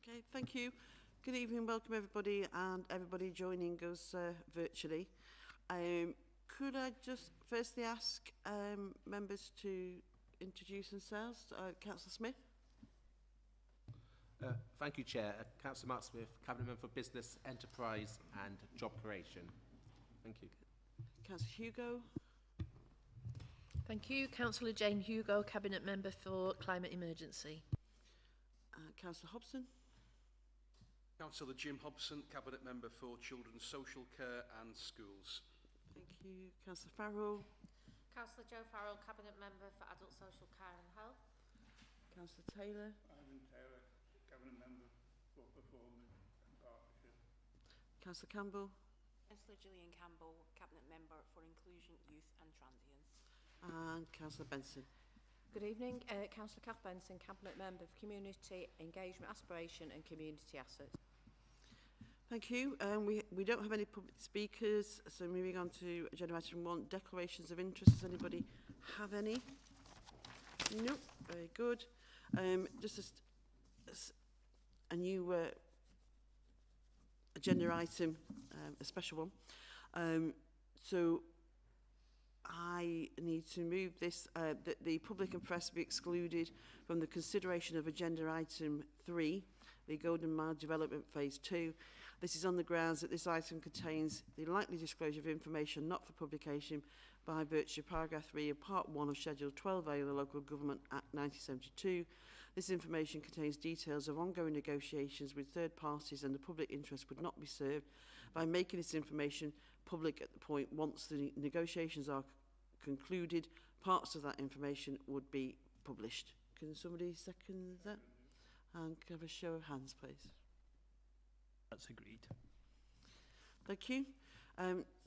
Okay, thank you. Good evening, welcome everybody, and everybody joining us virtually. Could I just firstly ask members to introduce themselves? Councillor Smith. Thank you, Chair. Councillor Mark Smith, Cabinet Member for Business, Enterprise and Job Creation. Thank you. Councillor Hugo. Thank you. Councillor Jane Hugo, Cabinet Member for Climate Emergency. Councillor Hobson. Councillor Jim Hobson, Cabinet Member for Children's Social Care and Schools. Thank you. Councillor Farrell. Councillor Joe Farrell, Cabinet Member for Adult Social Care and Health. Councillor Taylor. Ivan Taylor, Cabinet Member for Performance and Partnership. Councillor Campbell. Councillor Gillian Campbell, Cabinet Member for Inclusion, Youth and Transients. And Councillor Benson. Good evening, Councillor Kath Benson, Cabinet Member for Community Engagement, Aspiration and Community Assets. Thank you. We don't have any public speakers, so moving on to agenda item 1, declarations of interest. Does anybody have any? No. Very good. Just a new agenda item, a special one. So I need to move this, that the public and press be excluded from the consideration of agenda item 3, the Golden Mile Development Phase 2. This is on the grounds that this item contains the likely disclosure of information not for publication by virtue of paragraph 3 of part 1 of Schedule 12A of the Local Government Act 1972. This information contains details of ongoing negotiations with third parties, and the public interest would not be served by making this information public at the point once the negotiations are concluded. Parts of that information would be published. Can somebody second that? And can I have a show of hands, please? That's agreed. Thank you.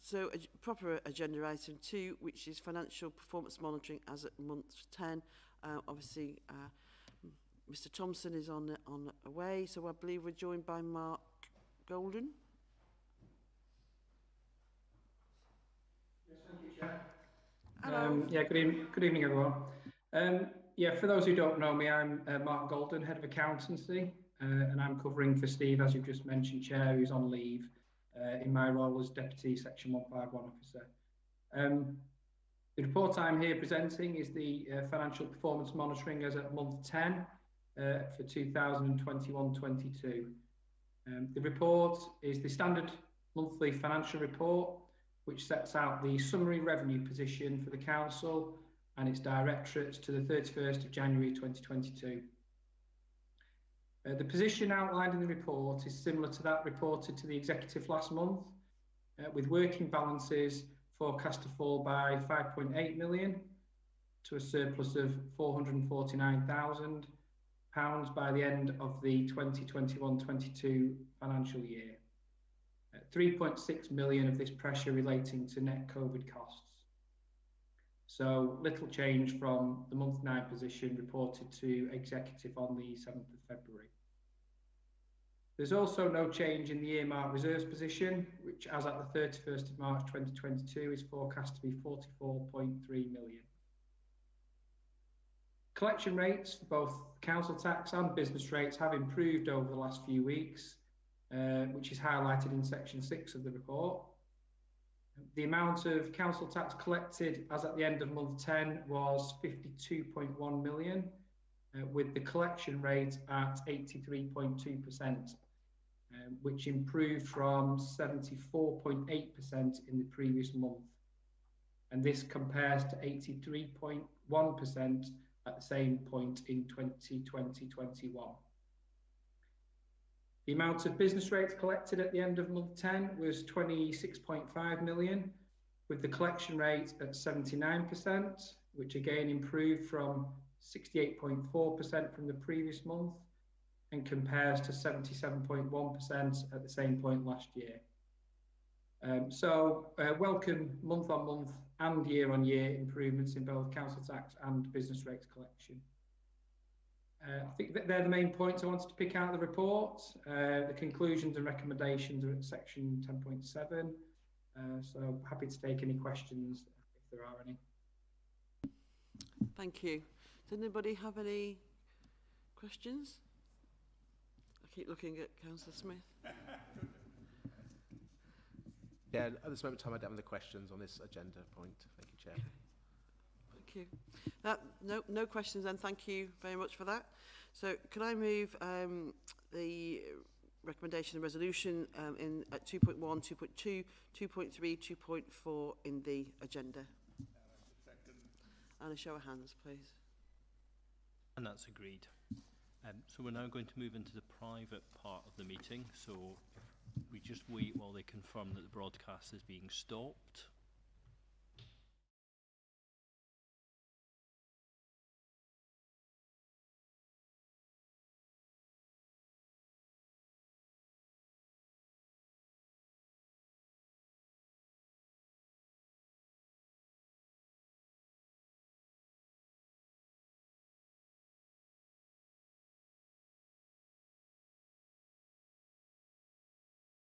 So proper agenda item 2, which is financial performance monitoring as at month 10. Obviously, Mr. Thompson is on away, so I believe we're joined by Mark Golden. Yes, thank you, Chair. Hello. Yeah, good evening, everyone. Yeah, for those who don't know me, I'm Mark Golden, Head of Accountancy, and I'm covering for Steve, as you've just mentioned, Chair, who's on leave, in my role as Deputy Section 151 Officer. The report I'm here presenting is the financial performance monitoring as at month 10 for 2021-22. The report is the standard monthly financial report, which sets out the summary revenue position for the Council and its directorates to the 31st of January 2022. The position outlined in the report is similar to that reported to the Executive last month, with working balances forecast to fall by £5.8 million to a surplus of £449,000 by the end of the 2021-22 financial year. 3.6 million of this pressure relating to net COVID costs. So little change from the month 9 position reported to Executive on the 7th of February. There's also no change in the earmarked reserves position, which as at the 31st of March 2022 is forecast to be 44.3 million. Collection rates for both council tax and business rates have improved over the last few weeks, which is highlighted in section 6 of the report. The amount of council tax collected as at the end of month 10 was 52.1 million, with the collection rate at 83.2%, which improved from 74.8% in the previous month. And this compares to 83.1% at the same point in 2020-21. The amount of business rates collected at the end of month 10 was 26.5 million, with the collection rate at 79%, which again improved from 68.4% from the previous month and compares to 77.1% at the same point last year. Welcome month on month and year on year improvements in both council tax and business rates collection. I think that they're the main points I wanted to pick out of the report. The conclusions and recommendations are at section 10.7. So happy to take any questions if there are any. Thank you. Does anybody have any questions? Keep looking at Councillor Smith. Yeah, at this moment in time, I don't have any questions on this agenda point. Thank you, Chair. Thank you. No questions then. Thank you very much for that. So can I move the recommendation and resolution in at 2.1, 2.2, 2.3, 2.4 in the agenda? And a show of hands, please. And that's agreed. So we're now going to move into the private part of the meeting. So if we just wait while they confirm that the broadcast is being stopped.